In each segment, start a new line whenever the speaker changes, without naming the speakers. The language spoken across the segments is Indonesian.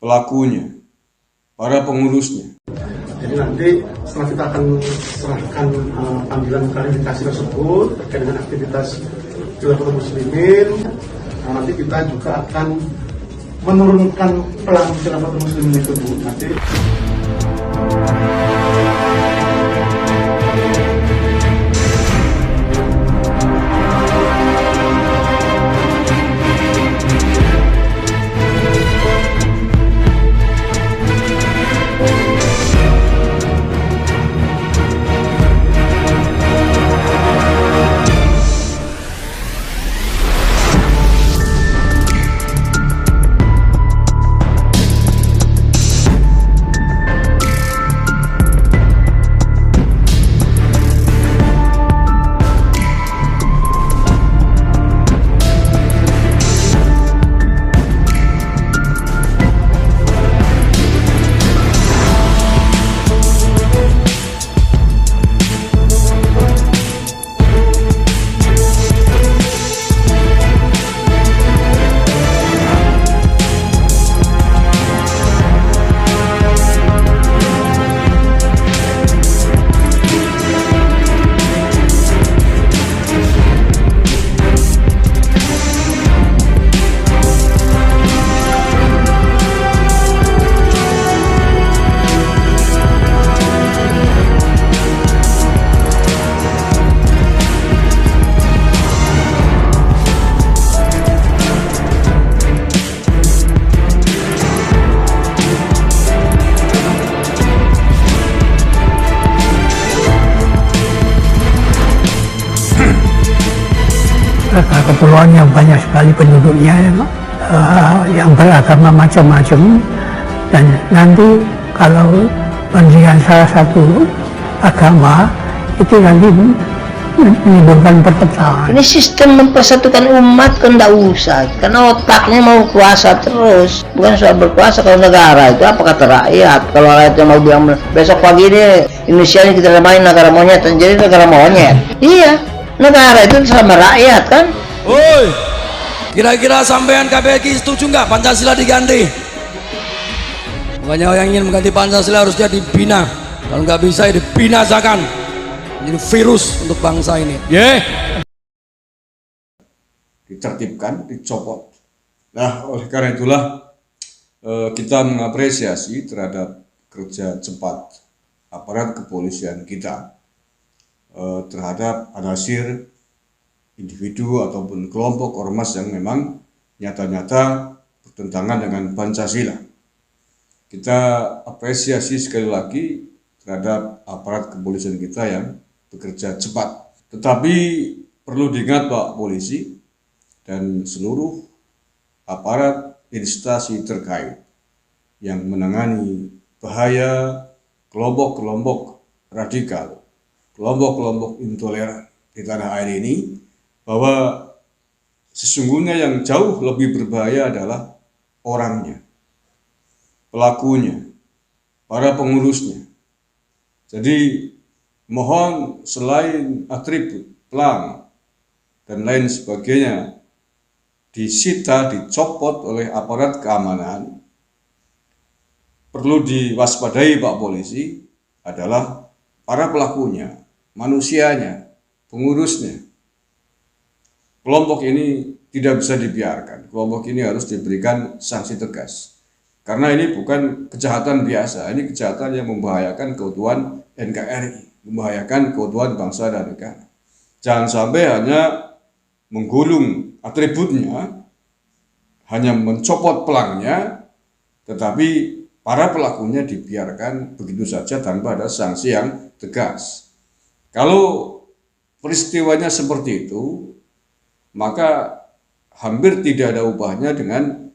pelakunya, para pengurusnya.
Jadi nanti setelah kita akan serahkan panggilan klarifikasi tersebut terkait dengan aktivitas Khilafatul Muslimin, nanti kita juga akan menurunkan pelan Khilafatul Muslimin itu, Bu. Nanti
kepulauan yang banyak sekali penduduknya, yang beragama macam-macam, dan nanti kalau pendidikan salah satu agama itu nanti menimbulkan perpecahan.
Ini sistem mempersatukan umat kan tidak usah, karena otaknya mau kuasa terus, bukan soal berkuasa. Kalau negara itu apa kata rakyat? Kalau rakyatnya mau bilang besok pagi ini Indonesia ini kita namain negara monyet, jadi negara monyet. Iya, negara itu sama rakyat kan.
Woi, kira-kira sampean KBRI setuju nggak Pancasila diganti? Makanya yang ingin mengganti Pancasila harusnya dibina, kalau nggak bisa ya dibinasakan. Jadi virus untuk bangsa ini.
Ditertibkan, dicopot. Nah, oleh karena itulah kita mengapresiasi terhadap kerja cepat aparat kepolisian kita terhadap anasir individu ataupun kelompok ormas yang memang nyata-nyata bertentangan dengan Pancasila. Kita apresiasi sekali lagi terhadap aparat kepolisian kita yang bekerja cepat. Tetapi perlu diingat Pak Polisi dan seluruh aparat instansi terkait yang menangani bahaya kelompok-kelompok radikal, kelompok-kelompok intoleran di tanah air ini, bahwa sesungguhnya yang jauh lebih berbahaya adalah orangnya, pelakunya, para pengurusnya. Jadi mohon selain atribut, pelang, dan lain sebagainya disita, dicopot oleh aparat keamanan, perlu diwaspadai Pak Polisi adalah para pelakunya, manusianya, pengurusnya. Kelompok ini tidak bisa dibiarkan. Kelompok ini harus diberikan sanksi tegas. Karena ini bukan kejahatan biasa, ini kejahatan yang membahayakan keutuhan NKRI, membahayakan keutuhan bangsa dan negara. Jangan sampai hanya menggulung atributnya, hanya mencopot pelangnya, tetapi para pelakunya dibiarkan begitu saja tanpa ada sanksi yang tegas. Kalau peristiwanya seperti itu, maka hampir tidak ada ubahnya dengan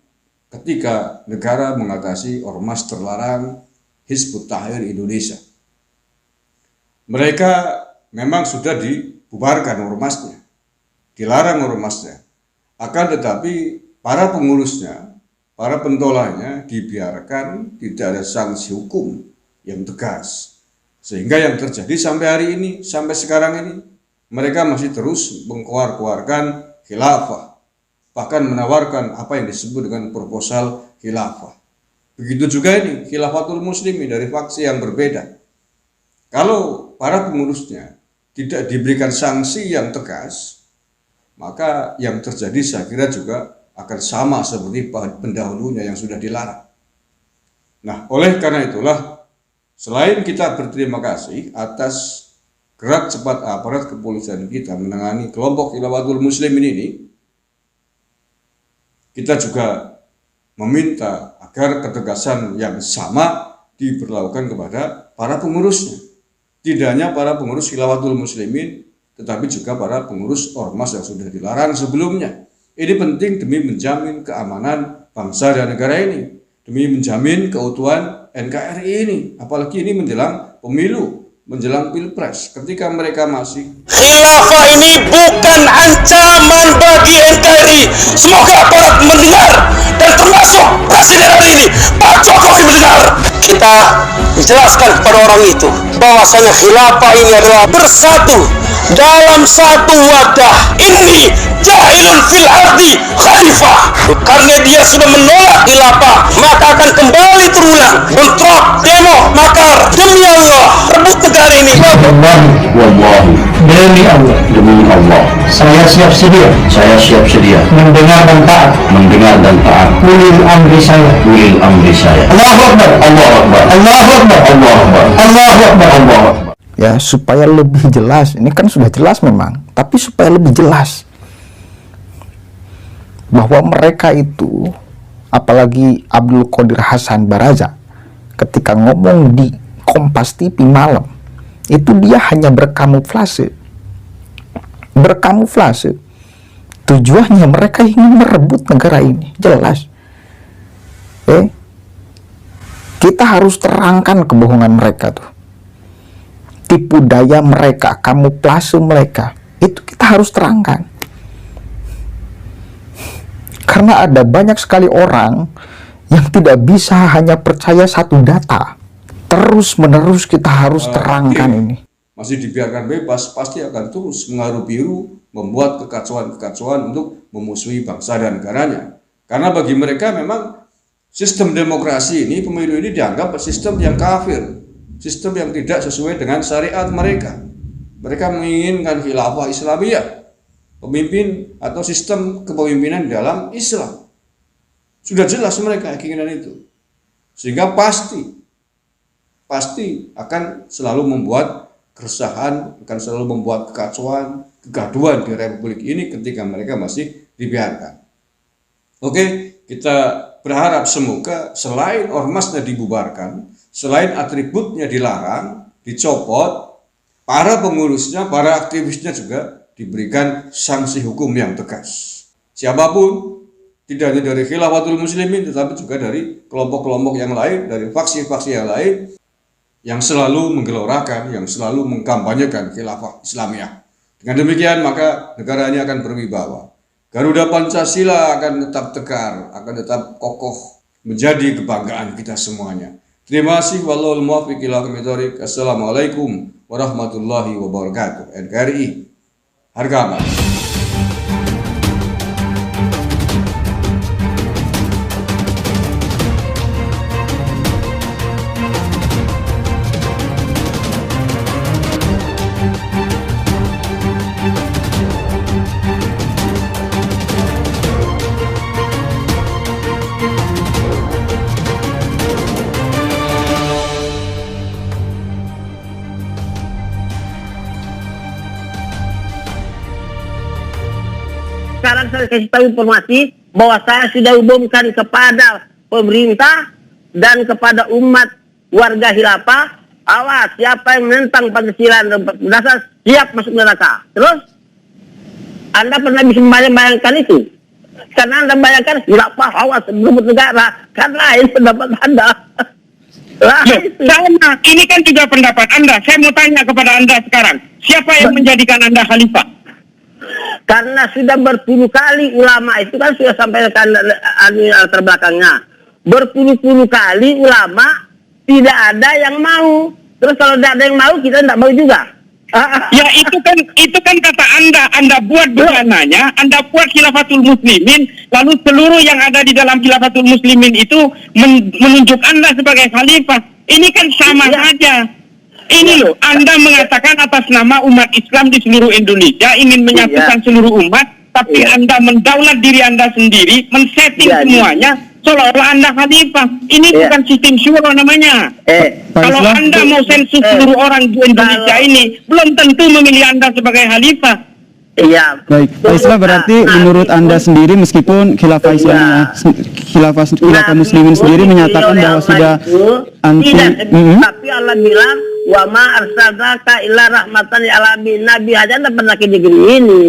ketika negara mengatasi ormas terlarang Hizbut Tahrir Indonesia. Mereka memang sudah dibubarkan ormasnya, dilarang ormasnya. Akan tetapi para pengurusnya, para pentolanya dibiarkan, tidak ada sanksi hukum yang tegas. Sehingga yang terjadi sampai hari ini, sampai sekarang ini, mereka masih terus mengkoar-koarkan khilafah, bahkan menawarkan apa yang disebut dengan proposal khilafah. Begitu juga ini Khilafatul Muslimin dari faksi yang berbeda. Kalau para pengurusnya tidak diberikan sanksi yang tegas, maka yang terjadi saya kira juga akan sama seperti pendahulunya yang sudah dilarang. Nah, oleh karena itulah, selain kita berterima kasih atas gerak cepat aparat kepolisian kita menangani kelompok Khilafatul Muslimin ini, kita juga meminta agar ketegasan yang sama diberlakukan kepada para pengurusnya. Tidak hanya para pengurus Khilafatul Muslimin, tetapi juga para pengurus ormas yang sudah dilarang sebelumnya. Ini penting demi menjamin keamanan bangsa dan negara ini, demi menjamin keutuhan NKRI ini, apalagi ini menjelang pemilu, menjelang pilpres, ketika mereka masih
khilafah ini bukan ancaman bagi NKRI. Semoga aparat mendengar dan termasuk Presiden hari ini Pak Jokowi mendengar. Kita jelaskan kepada orang itu bahwasanya khilafah ini adalah bersatu dalam satu wadah. Ini jahilun fil ardi khalifah. Karena dia sudah menolak khilafah, maka akan kembali terulang bentrok, demo, makar. Demi Allah, rebut negara ini.
Wallahi, demi Allah, saya siap sedia mendengar dan taat ulil amri saya. Allahu Akbar, Allahu Akbar, Allahu Akbar, Allahu Akbar, Allahu Akbar, Allahu Akbar.
Ya, supaya lebih jelas, ini kan sudah jelas memang, tapi supaya lebih jelas bahwa mereka itu, apalagi Abdul Qadir Hasan Baraza, ketika ngomong di Kompas TV malam, itu dia hanya berkamuflase. Tujuannya mereka ingin merebut negara ini, jelas. Kita harus terangkan kebohongan mereka tuh, tipu daya mereka, kamuflase mereka, itu kita harus terangkan. Karena ada banyak sekali orang yang tidak bisa hanya percaya satu data. Terus menerus kita harus terangkan ini.
Masih dibiarkan bebas, pasti akan terus mengaruh biru, membuat kekacauan-kekacauan untuk memusuhi bangsa dan negaranya. Karena bagi mereka memang sistem demokrasi ini, pemilu ini dianggap sistem yang kafir, sistem yang tidak sesuai dengan syariat mereka. Mereka menginginkan khilafah Islamiyah, pemimpin atau sistem kepemimpinan dalam Islam. Sudah jelas mereka keinginan itu. Sehingga pasti akan selalu membuat keresahan, akan selalu membuat kekacauan, kegaduhan di Republik ini ketika mereka masih dibiarkan. Oke, kita berharap semoga selain ormasnya dibubarkan, selain atributnya dilarang, dicopot, para pengurusnya, para aktivisnya juga diberikan sanksi hukum yang tegas. Siapapun, tidak hanya dari Khilafatul Muslimin, tetapi juga dari kelompok-kelompok yang lain, dari faksi-faksi yang lain, yang selalu menggelorakan, yang selalu mengkampanyekan khilafah Islamiyah. Dengan demikian, maka negara ini akan berwibawa. Garuda Pancasila akan tetap tegar, akan tetap kokoh, menjadi kebanggaan kita semuanya. Terima kasih. Wallahul muwaffiq ila aqwamit thoriq. Assalamualaikum warahmatullahi wabarakatuh. NKRI harga aman.
Sekarang saya kasih tahu informasi bahwa saya sudah umumkan kepada pemerintah dan kepada umat warga khilafah, awas siapa yang menentang Pancasila dan dasar siap masuk neraka. Terus Anda pernah bisa membayangkan itu? Karena Anda bayangkan khilafah, awas merebut negara, kan lain pendapat Anda.
Sama, ini kan juga pendapat Anda. Saya mau tanya kepada Anda sekarang, siapa yang menjadikan Anda khalifah?
Karena sudah berpuluh kali ulama itu kan sudah sampaikan latar belakangnya. Berpuluh-puluh kali ulama tidak ada yang mau. Terus kalau tidak ada yang mau, kita tidak mau juga.
Ya itu kan kata Anda buat becananya, Anda buat Khilafatul Muslimin, lalu seluruh yang ada di dalam Khilafatul Muslimin itu menunjuk Anda sebagai khalifah. Ini kan sama saja. Ini loh, Anda mengatakan atas nama umat Islam di seluruh Indonesia ingin menyatukan seluruh umat, tapi Anda mendaulat diri Anda sendiri, men-setting semuanya seolah-olah Anda khalifah. Ini bukan sistem syuro namanya. Kalau Anda mau sensus seluruh orang di Indonesia ini, belum tentu memilih Anda sebagai khalifah.
Iya. Baik, Pak Islah, berarti menurut Anda sendiri meskipun khilafah Islamiyah, khilafah Muslimin sendiri menyatakan bahwa sudah anti,
tapi Allah bilang wa ma arsalnaka illa rahmatan lil alamin. Nabi aja tidak pernah ke negeri ini,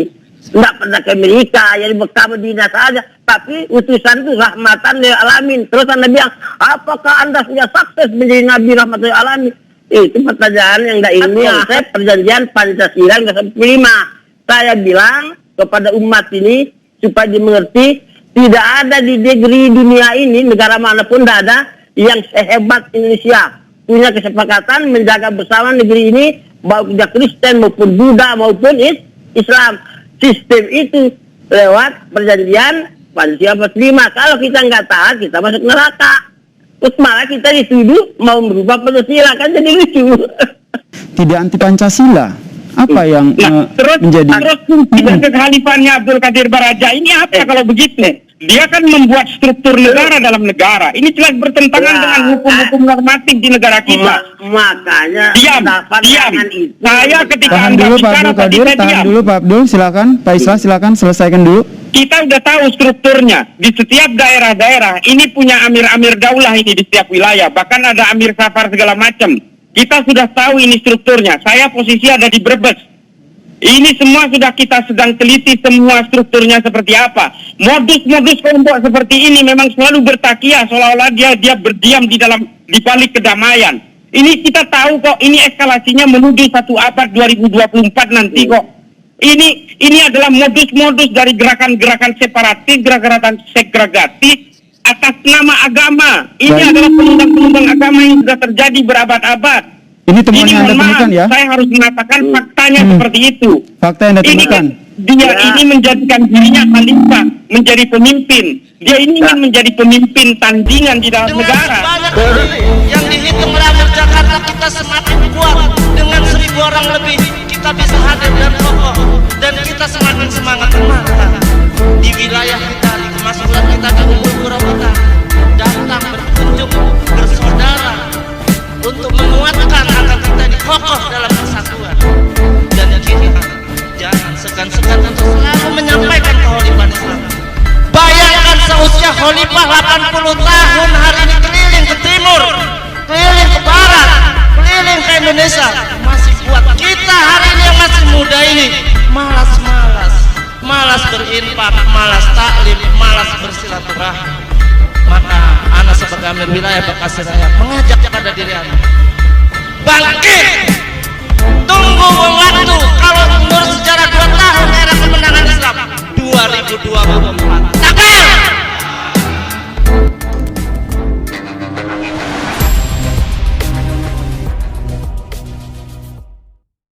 tidak pernah ke Amerika, jadi Mekah Madinah saja, tapi utusan itu rahmatan lil alamin. Terus Anda bilang, apakah Anda sudah sukses menjadi Nabi rahmatan lil alamin? Itu pertanyaan yang tidak ilmiah. Saya perjanjian Pancasila nggak sampai 5. Saya bilang kepada umat ini supaya dimengerti, tidak ada di negeri dunia ini, negara manapun tidak ada yang sehebat Indonesia punya kesepakatan menjaga bersama negeri ini, baik Kristen maupun Buddha maupun Islam. Sistem itu lewat perjanjian Pancasila 45. Kalau kita nggak taat, kita masuk neraka. Terus malah kita dituduh mau merubah Pancasila, kan jadi lucu.
Tidak anti Pancasila. Apa yang menjadi
kekhalifahannya Abdul Qadir Baraja ini apa kalau begitu? Dia kan membuat struktur negara dalam negara. Ini jelas bertentangan dengan hukum-hukum normatif di negara kita.
Makanya
diam. Saya ketika
tahan dulu Pak Abdul Qadir, tahan dulu Pak Abdul, silakan. Pak Islah silakan selesaikan dulu.
Kita udah tahu strukturnya di setiap daerah-daerah. Ini punya amir-amir daulah ini di setiap wilayah. Bahkan ada amir safar segala macam. Kita sudah tahu ini strukturnya. Saya posisi ada di Brebes. Ini semua sudah kita sedang teliti semua strukturnya seperti apa. Modus-modus kelompok seperti ini memang selalu bertakia seolah-olah dia berdiam di balik kedamaian. Ini kita tahu kok, ini eskalasinya menuju satu abad 2024 nanti kok. Ini adalah modus-modus dari gerakan-gerakan separatis, gerakan-gerakan segregatif atas nama agama. Ini adalah penundang-penundang agama yang sudah terjadi berabad-abad.
Ini temuan yang Anda temukan ya?
Saya harus mengatakan faktanya seperti itu.
Fakta yang Anda temukan.
Ini menjadikan dirinya khalifah, menjadi pemimpin. Dia ini ingin menjadi pemimpin tandingan di dalam negara.
Yang dihitung rakyat Jakarta kita semakin kuat. Dengan 1000 orang lebih kita bisa hadir dan kokoh. Dan kita semakin semangat di wilayah kita, di kemasukan kita, di umur pura kita, datang berkunjung bersaudara untuk menguatkan agar kita ini kokoh dalam persatuan. Dan kita jangan segan-segan untuk selalu menyampaikan kekhalifahan Islam. Bayangkan seusia khalifah 80 tahun hari ini keliling ke timur, keliling ke barat, keliling ke Indonesia, masih kuat. Kita hari ini yang masih muda ini malas berinfak, malas taklim, malas bersilaturahmi. Maka anak sebagai amir wilayah Bekasi Raya mengajak kepada diri anak, bangkit, tunggu waktu